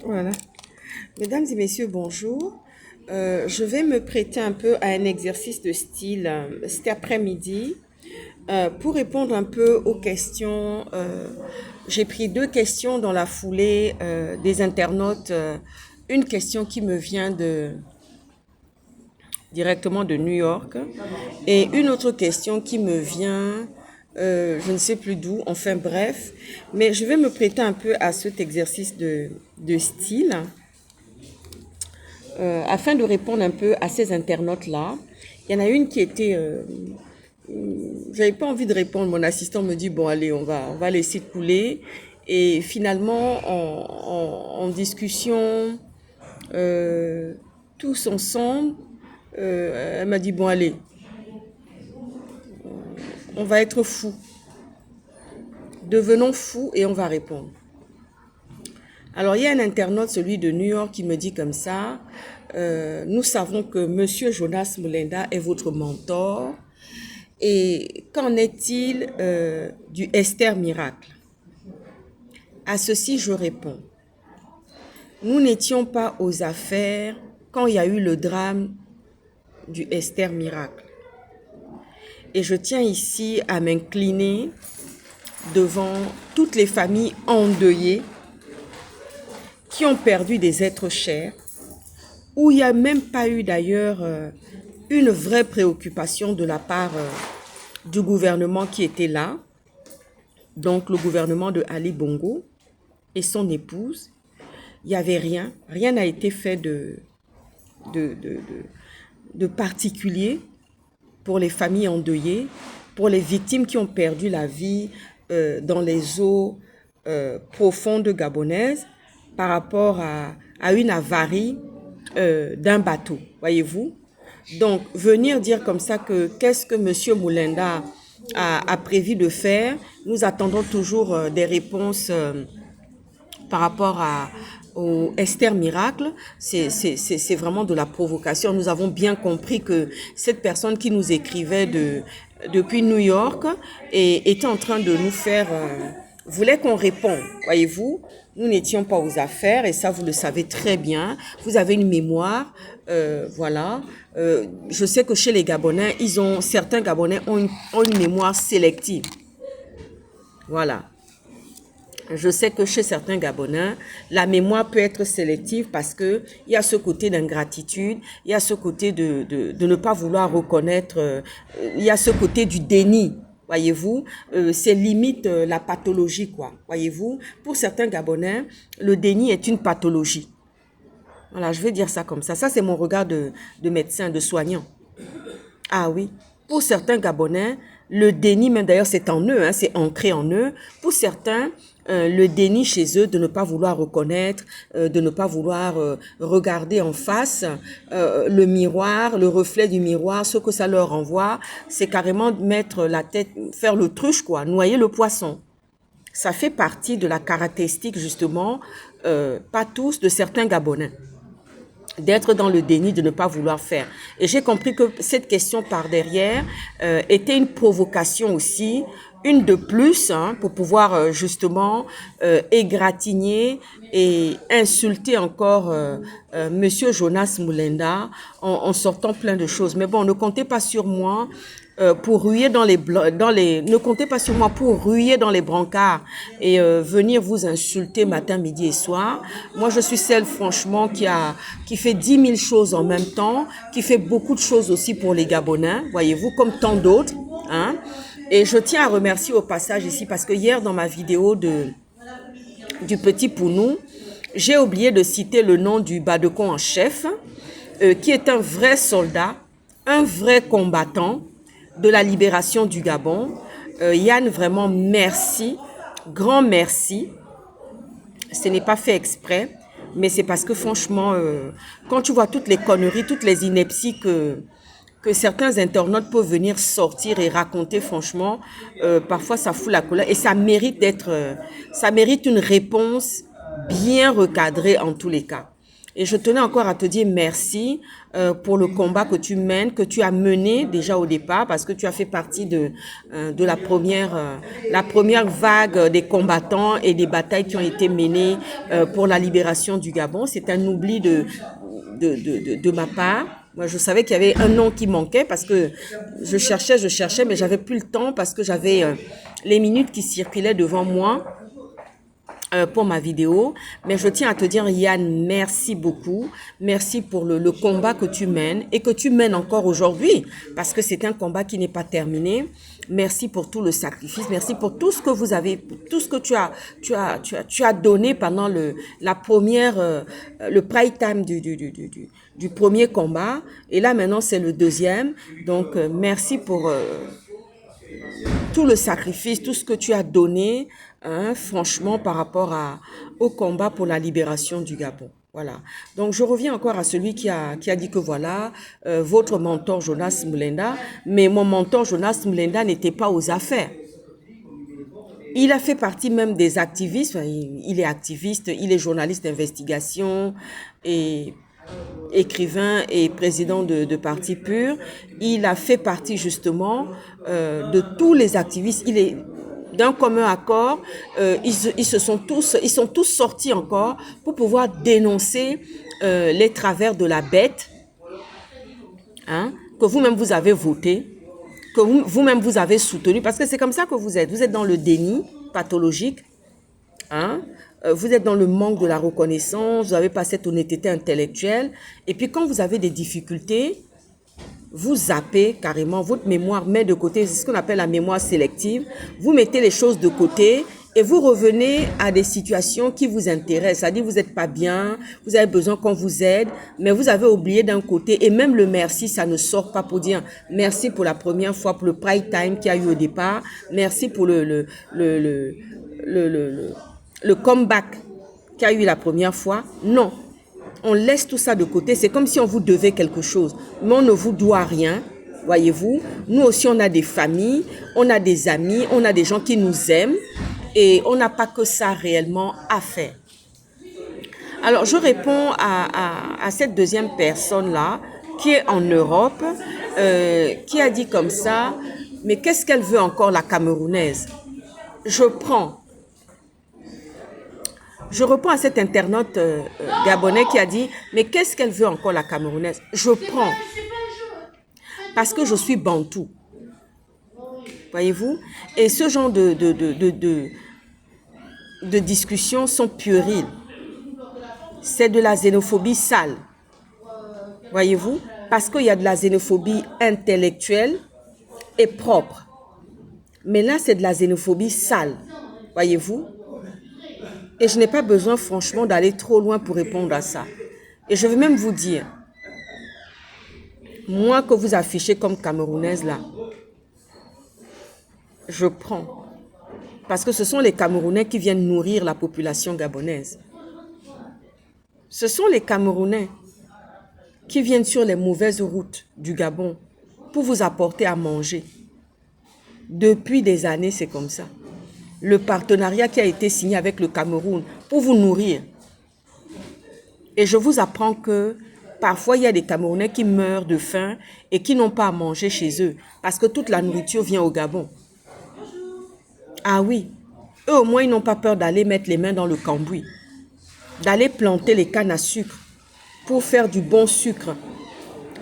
Voilà. Mesdames et messieurs, bonjour. Je vais me prêter un peu à un exercice de style cet après-midi pour répondre un peu aux questions. J'ai pris deux questions dans la foulée des internautes. Une question qui me vient directement de New York et une autre question qui me vient, je ne sais plus d'où, enfin bref. Mais je vais me prêter un peu à cet exercice de style. Afin de répondre un peu à ces internautes-là. Il y en a une qui était... j'avais pas envie de répondre. Mon assistant me dit, bon, allez, on va laisser couler. Et finalement, en discussion, euh, tous ensemble, elle m'a dit, bon, allez, on va être fous. Devenons fous et on va répondre. Alors, il y a un internaute, celui de New York, qui me dit comme ça, nous savons que Monsieur Jonas Mulenda est votre mentor. Et qu'en est-il du Esther Miracle? À ceci, je réponds. Nous n'étions pas aux affaires quand il y a eu le drame du Esther Miracle. Et je tiens ici à m'incliner devant toutes les familles endeuillées qui ont perdu des êtres chers, où il n'y a même pas eu d'ailleurs une vraie préoccupation de la part du gouvernement qui était là, donc le gouvernement de Ali Bongo et son épouse. Il n'y avait rien, rien n'a été fait de particulier pour les familles endeuillées, pour les victimes qui ont perdu la vie dans les eaux profondes gabonaises par rapport à une avarie d'un bateau, voyez-vous. Donc, venir dire comme ça que qu'est-ce que M. Mulenda a prévu de faire, nous attendons toujours des réponses par rapport au Esther Miracle, c'est vraiment de la provocation. Nous avons bien compris que cette personne qui nous écrivait depuis New York était en train de nous faire... voulait qu'on réponde, voyez-vous. Nous n'étions pas aux affaires et ça, vous le savez très bien. Vous avez une mémoire, voilà. Je sais que chez les Gabonais, certains Gabonais ont une mémoire sélective. Voilà. Je sais que chez certains Gabonais, la mémoire peut être sélective parce que il y a ce côté d'ingratitude, il y a ce côté de ne pas vouloir reconnaître, il y a ce côté du déni. Voyez-vous, c'est limite la pathologie, quoi. Voyez-vous, pour certains Gabonais, le déni est une pathologie. Voilà, je vais dire ça comme ça. Ça, c'est mon regard de médecin, de soignant. Ah oui, pour certains Gabonais, le déni, même d'ailleurs c'est en eux, hein, c'est ancré en eux. Pour certains, le déni chez eux de ne pas vouloir reconnaître, de ne pas vouloir regarder en face le miroir, le reflet du miroir, ce que ça leur renvoie, c'est carrément mettre la tête, faire l'autruche, quoi, noyer le poisson. Ça fait partie de la caractéristique justement, pas tous, de certains Gabonais, d'être dans le déni, de ne pas vouloir faire. Et j'ai compris que cette question par derrière était une provocation aussi, une de plus, hein, pour pouvoir justement égratigner et insulter encore Monsieur Jonas Mulenda en sortant plein de choses. Mais bon, ne comptez pas sur moi pour ruer ne comptez pas sur moi pour ruer dans les brancards et venir vous insulter matin, midi et soir. Moi, je suis celle, franchement, qui fait 10 000 choses en même temps, qui fait beaucoup de choses aussi pour les Gabonais, voyez-vous, comme tant d'autres, hein. Et je tiens à remercier au passage ici, parce que hier, dans ma vidéo du petit Pounou, j'ai oublié de citer le nom du Badekon en chef, qui est un vrai soldat, un vrai combattant de la libération du Gabon. Yann, vraiment merci, grand merci. Ce n'est pas fait exprès, mais c'est parce que franchement, quand tu vois toutes les conneries, toutes les inepties que certains internautes peuvent venir sortir et raconter, franchement, parfois ça fout la colère et ça mérite une réponse bien recadrée en tous les cas. Et je tenais encore à te dire merci pour le combat que tu mènes, que tu as mené déjà au départ, parce que tu as fait partie de la première vague des combattants et des batailles qui ont été menées pour la libération du Gabon. C'est un oubli de ma part. Moi, je savais qu'il y avait un nom qui manquait parce que je cherchais, mais j'avais plus le temps parce que j'avais les minutes qui circulaient devant moi pour ma vidéo. Mais je tiens à te dire, Yann, merci beaucoup. Merci pour le combat que tu mènes et que tu mènes encore aujourd'hui parce que c'est un combat qui n'est pas terminé. Merci pour tout le sacrifice. Merci pour tout ce que vous avez, tout ce que tu as donné pendant la première, le prime time du premier combat. Et là, maintenant, c'est le deuxième. Donc, merci pour tout le sacrifice, tout ce que tu as donné, hein, franchement, par rapport au combat pour la libération du Gabon. Voilà. Donc, je reviens encore à celui qui a dit que voilà, votre mentor Jonas Mulenda, mais mon mentor Jonas Mulenda n'était pas aux affaires. Il a fait partie même des activistes, il est activiste, il est journaliste d'investigation et écrivain et président de Parti Pur. Il a fait partie justement de tous les activistes. Il est d'un commun accord. Ils sont tous sortis encore pour pouvoir dénoncer les travers de la bête, hein, que vous-même vous avez voté, que vous-même vous avez soutenu, parce que c'est comme ça que vous êtes. Vous êtes dans le déni pathologique, hein? Vous êtes dans le manque de la reconnaissance, vous n'avez pas cette honnêteté intellectuelle. Et puis quand vous avez des difficultés, vous zappez carrément, votre mémoire met de côté, c'est ce qu'on appelle la mémoire sélective. Vous mettez les choses de côté et vous revenez à des situations qui vous intéressent. C'est-à-dire vous n'êtes pas bien, vous avez besoin qu'on vous aide, mais vous avez oublié d'un côté. Et même le merci, ça ne sort pas pour dire merci pour la première fois, pour le prime time qu'il y a eu au départ. Merci pour le comeback qu'il y a eu la première fois. Non, on laisse tout ça de côté. C'est comme si on vous devait quelque chose, mais on ne vous doit rien. Voyez-vous, nous aussi on a des familles, on a des amis, on a des gens qui nous aiment et on n'a pas que ça réellement à faire. Alors je réponds à cette deuxième personne-là qui est en Europe, qui a dit comme ça, mais qu'est-ce qu'elle veut encore la Camerounaise? Je reprends à cet internaute gabonais qui a dit, mais qu'est-ce qu'elle veut encore la Camerounaise? Je prends. Parce que je suis bantou. Voyez-vous? Et ce genre de discussions sont puériles. C'est de la xénophobie sale. Voyez-vous? Parce qu'il y a de la xénophobie intellectuelle et propre. Mais là, c'est de la xénophobie sale. Voyez-vous? Et je n'ai pas besoin, franchement, d'aller trop loin pour répondre à ça. Et je vais même vous dire, moi que vous affichez comme Camerounaise là, je prends. Parce que ce sont les Camerounais qui viennent nourrir la population gabonaise. Ce sont les Camerounais qui viennent sur les mauvaises routes du Gabon pour vous apporter à manger. Depuis des années, c'est comme ça. Le partenariat qui a été signé avec le Cameroun pour vous nourrir. Et je vous apprends que parfois, il y a des Camerounais qui meurent de faim et qui n'ont pas à manger chez eux parce que toute la nourriture vient au Gabon. Ah oui, eux au moins, ils n'ont pas peur d'aller mettre les mains dans le cambouis, d'aller planter les cannes à sucre pour faire du bon sucre.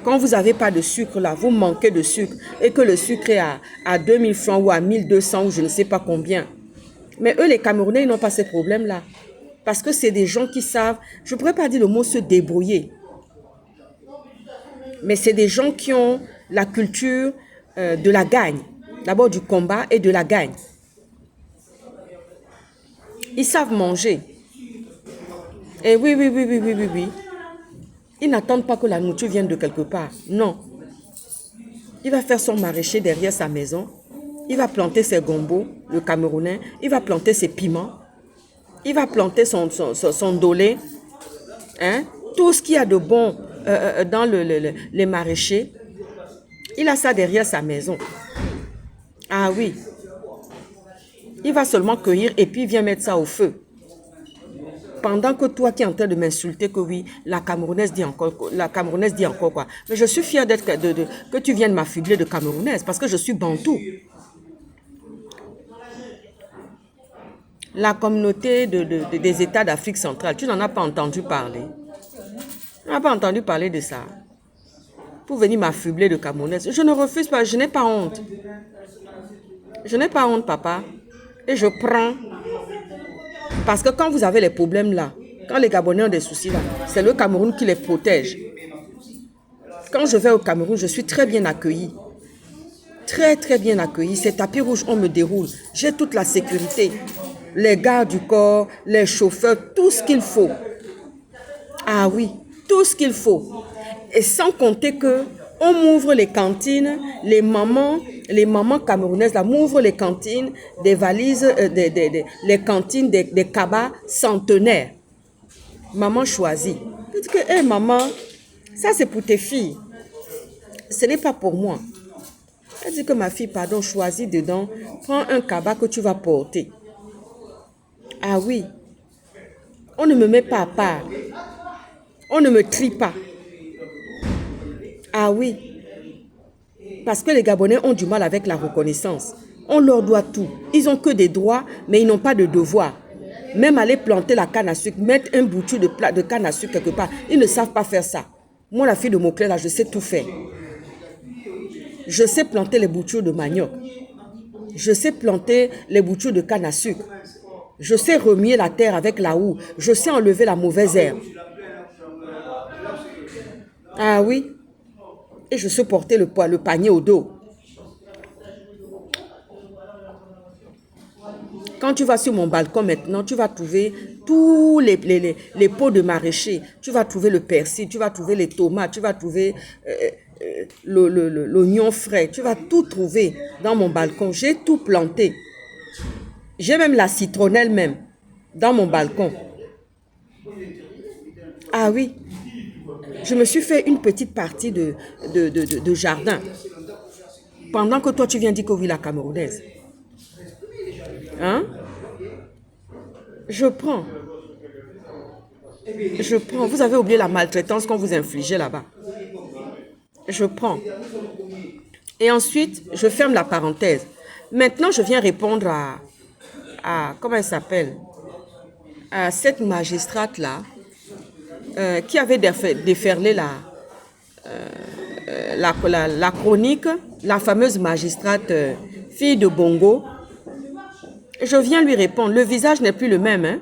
Quand vous n'avez pas de sucre là, vous manquez de sucre et que le sucre est à 2000 francs ou à 1200 ou je ne sais pas combien. Mais eux, les Camerounais, ils n'ont pas ces problèmes-là. Parce que c'est des gens qui savent, je ne pourrais pas dire le mot se débrouiller. Mais c'est des gens qui ont la culture de la gagne. D'abord du combat et de la gagne. Ils savent manger. Et oui. Ils n'attendent pas que la nourriture vienne de quelque part. Non. Il va faire son maraîcher derrière sa maison. Il va planter ses gombos, le Camerounais. Il va planter ses piments. Il va planter son dolé. Hein? Tout ce qu'il y a de bon dans les maraîchers. Il a ça derrière sa maison. Ah oui. Il va seulement cueillir et puis il vient mettre ça au feu. pendant que toi qui es en train de m'insulter que oui, la Camerounaise dit encore quoi. Mais je suis fière que tu viennes m'affubler de Camerounaise parce que je suis bantou. La communauté des États d'Afrique centrale, tu n'en as pas entendu parler. Tu n'as pas entendu parler de ça. Pour venir m'affubler de Camerounaise. Je ne refuse pas, je n'ai pas honte. Je n'ai pas honte, papa. Et je prends. Parce que quand vous avez les problèmes là, quand les Gabonais ont des soucis là, c'est le Cameroun qui les protège. Quand je vais au Cameroun, je suis très bien accueillie. Très, très bien accueillie. Ces tapis rouges, on me déroule. J'ai toute la sécurité. Les gardes du corps, les chauffeurs, tout ce qu'il faut. Ah oui, tout ce qu'il faut. Et sans compter que on m'ouvre les cantines, les mamans camerounaises là m'ouvrent les cantines, des valises, les cantines des cabas centenaires. Maman choisit. Je dis que, hé maman, ça c'est pour tes filles. Ce n'est pas pour moi. Elle dit que ma fille, pardon, choisis dedans, prends un cabas que tu vas porter. Ah oui, on ne me met pas à part. On ne me trie pas. Ah oui, parce que les Gabonais ont du mal avec la reconnaissance. On leur doit tout. Ils n'ont que des droits, mais ils n'ont pas de devoirs. Même aller planter la canne à sucre, mettre un boutu de canne à sucre quelque part, ils ne savent pas faire ça. Moi, la fille de Moclé, là, je sais tout faire. Je sais planter les boutures de manioc. Je sais planter les boutures de canne à sucre. Je sais remuer la terre avec la houe. Je sais enlever la mauvaise herbe. Ah oui. Et je sais porter le panier au dos. Quand tu vas sur mon balcon maintenant, tu vas trouver tous les pots de maraîcher. Tu vas trouver le persil, tu vas trouver les tomates, tu vas trouver l'oignon frais. Tu vas tout trouver dans mon balcon. J'ai tout planté. J'ai même la citronnelle même dans mon balcon. Ah oui. Je me suis fait une petite partie de jardin. Pendant que toi, tu viens dire que oui, la Camerounaise. Hein? Je prends. Je prends. Vous avez oublié la maltraitance qu'on vous infligeait là-bas. Je prends. Et ensuite, je ferme la parenthèse. Maintenant, je viens répondre à comment elle s'appelle? À cette magistrate-là qui avait déferlé la chronique, la fameuse magistrate fille de Bongo. Je viens lui répondre, le visage n'est plus le même.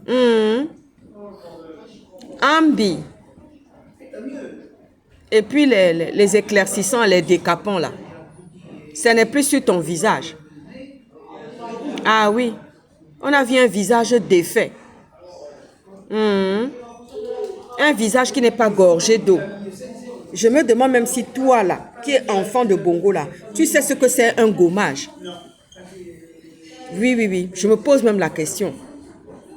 Hein? Ambi. Et puis les éclaircissants, les décapants là. Ce n'est plus sur ton visage. Ah oui. On a vu un visage défait. Un visage qui n'est pas gorgé d'eau. Je me demande même si toi là, qui es enfant de Bongo là, tu sais ce que c'est un gommage. Oui, oui, oui. Je me pose même la question.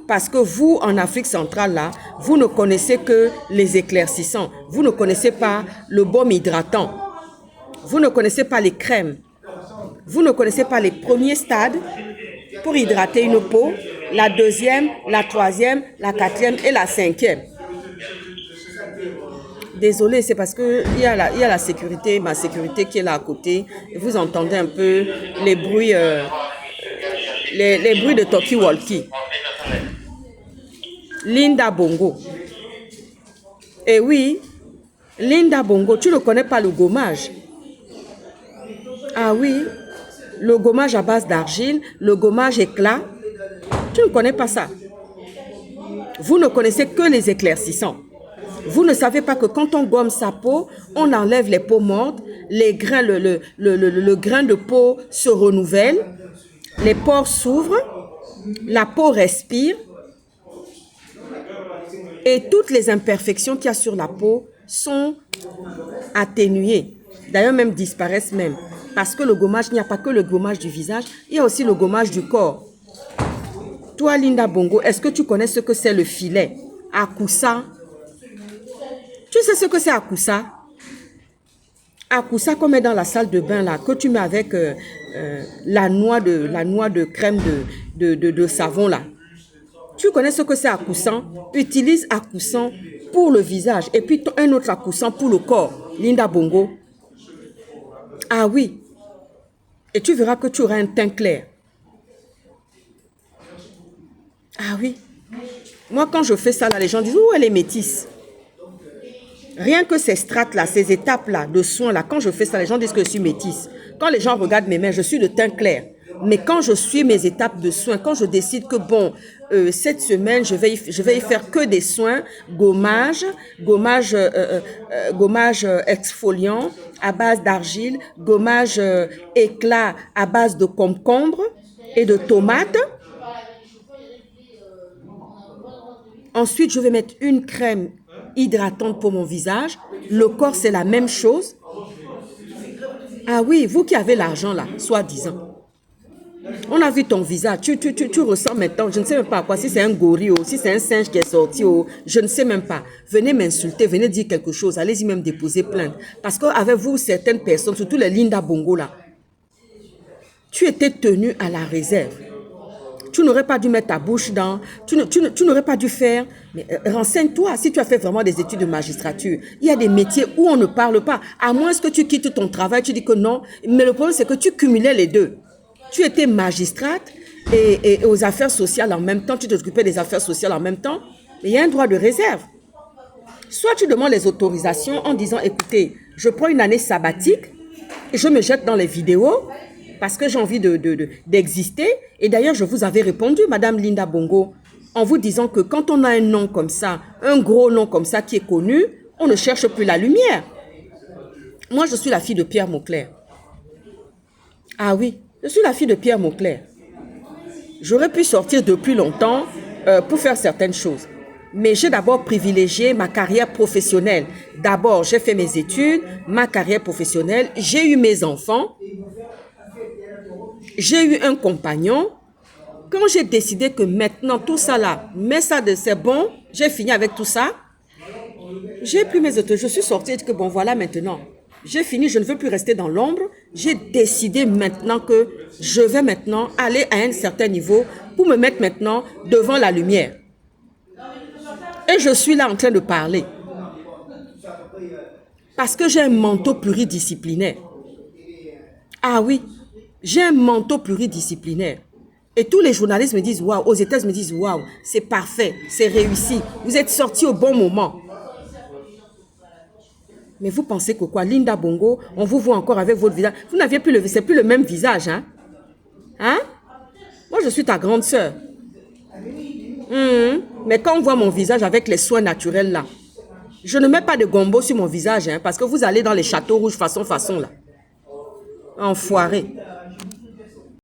Parce que vous, en Afrique centrale, là, vous ne connaissez que les éclaircissants. Vous ne connaissez pas le baume hydratant. Vous ne connaissez pas les crèmes. Vous ne connaissez pas les premiers stades pour hydrater une peau, la deuxième, la troisième, la quatrième et la cinquième. Désolée, c'est parce qu'il y a la sécurité, ma sécurité qui est là à côté. Et vous entendez un peu les bruits, les bruits de talkie-walkie. Linda Bongo. Et oui, Linda Bongo, tu ne connais pas le gommage. Ah oui, le gommage à base d'argile, le gommage éclat. Tu ne connais pas ça. Vous ne connaissez que les éclaircissants. Vous ne savez pas que quand on gomme sa peau, on enlève les peaux mortes, les grains, le grain de peau se renouvelle, les pores s'ouvrent, la peau respire et toutes les imperfections qu'il y a sur la peau sont atténuées. D'ailleurs, même disparaissent même. Parce que le gommage, il n'y a pas que le gommage du visage, il y a aussi le gommage du corps. Toi, Linda Bongo, est-ce que tu connais ce que c'est le filet? Akoussa. Tu sais ce que c'est Akoussa? Akoussa qu'on met dans la salle de bain là, que tu mets avec la noix de crème de savon là. Tu connais ce que c'est accoussant? Utilise accoussant pour le visage et puis un autre accoussant pour le corps. Linda Bongo. Ah oui. Et tu verras que tu auras un teint clair. Ah oui. Moi, quand je fais ça, là, les gens disent, oh, elle est métisse. Rien que ces strates-là, ces étapes-là de soins-là, quand je fais ça, les gens disent que je suis métisse. Quand les gens regardent mes mains, je suis de teint clair. Mais quand je suis mes étapes de soins, quand je décide que bon, cette semaine, je vais y faire que des soins, gommage exfoliant à base d'argile, gommage éclat à base de concombre et de tomates. Ensuite, je vais mettre une crème hydratante pour mon visage. Le corps, c'est la même chose. Ah oui, vous qui avez l'argent là, soi-disant. On a vu ton visage, tu ressens maintenant, je ne sais même pas quoi, si c'est un gorille ou si c'est un singe qui est sorti, ou, je ne sais même pas. Venez m'insulter, venez dire quelque chose, allez-y même déposer plainte. Parce qu'avec vous, certaines personnes, surtout les Linda Bongo là, tu étais tenu à la réserve. Tu n'aurais pas dû mettre ta bouche dans, tu n'aurais pas dû faire, mais renseigne-toi, si tu as fait vraiment des études de magistrature, il y a des métiers où on ne parle pas, à moins que tu quittes ton travail, tu dis que non, mais le problème c'est que tu cumulais les deux. Tu étais magistrate et aux affaires sociales en même temps, tu t'occupais des affaires sociales en même temps, mais il y a un droit de réserve. Soit tu demandes les autorisations en disant, écoutez, je prends une année sabbatique, et je me jette dans les vidéos, parce que j'ai envie d'exister. Et d'ailleurs, je vous avais répondu, Madame Linda Bongo, en vous disant que quand on a un nom comme ça, un gros nom comme ça qui est connu, on ne cherche plus la lumière. Moi, je suis la fille de Pierre Mauclerc. Ah oui, je suis la fille de Pierre Mauclerc. J'aurais pu sortir depuis longtemps pour faire certaines choses. Mais j'ai d'abord privilégié ma carrière professionnelle. D'abord, j'ai fait mes études, ma carrière professionnelle, j'ai eu mes enfants. J'ai eu un compagnon. Quand j'ai décidé que maintenant tout ça là, mais ça c'est bon, j'ai fini avec tout ça, j'ai pris mes autos, je suis sortie et dit que bon voilà maintenant, j'ai fini, je ne veux plus rester dans l'ombre. J'ai décidé maintenant que je vais maintenant aller à un certain niveau pour me mettre maintenant devant la lumière. Et je suis là en train de parler. Parce que j'ai un manteau pluridisciplinaire. Ah oui. J'ai un manteau pluridisciplinaire. Et tous les journalistes me disent, waouh, aux États-Unis me disent, waouh, c'est parfait, c'est réussi. Vous êtes sortis au bon moment. Mais vous pensez que quoi, Linda Bongo, on vous voit encore avec votre visage. Vous n'aviez plus c'est plus le même visage, hein? Hein? Moi, je suis ta grande sœur. Mais quand on voit mon visage avec les soins naturels là, je ne mets pas de gombo sur mon visage, hein, parce que vous allez dans les châteaux rouges façon là. Enfoiré.